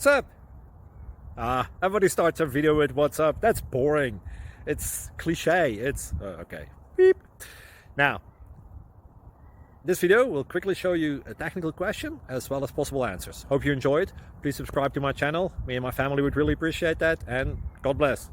what's up? Everybody starts a video with what's up. That's boring. It's cliche. It's okay. Beep. Now, this video will quickly show you a technical question as well as possible answers. Hope you enjoyed. Please subscribe to my channel. Me and my family would really appreciate that, and God bless.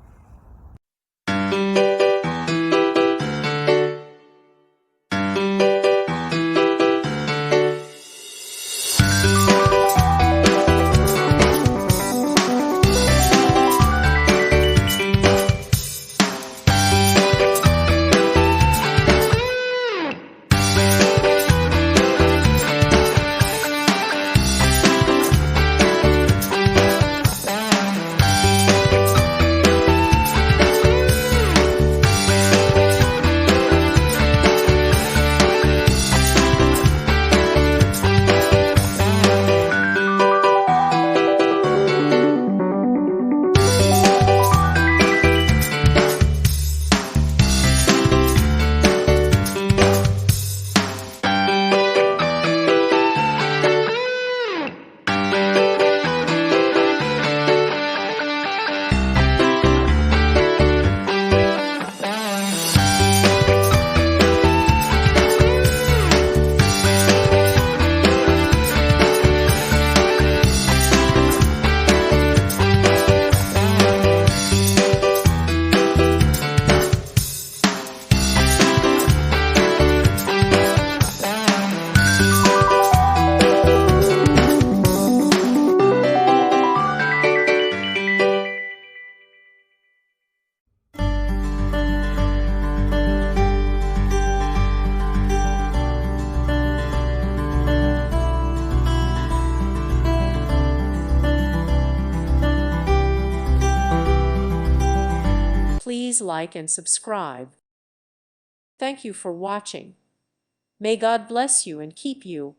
Please like and subscribe. Thank you for watching. May God bless you and keep you.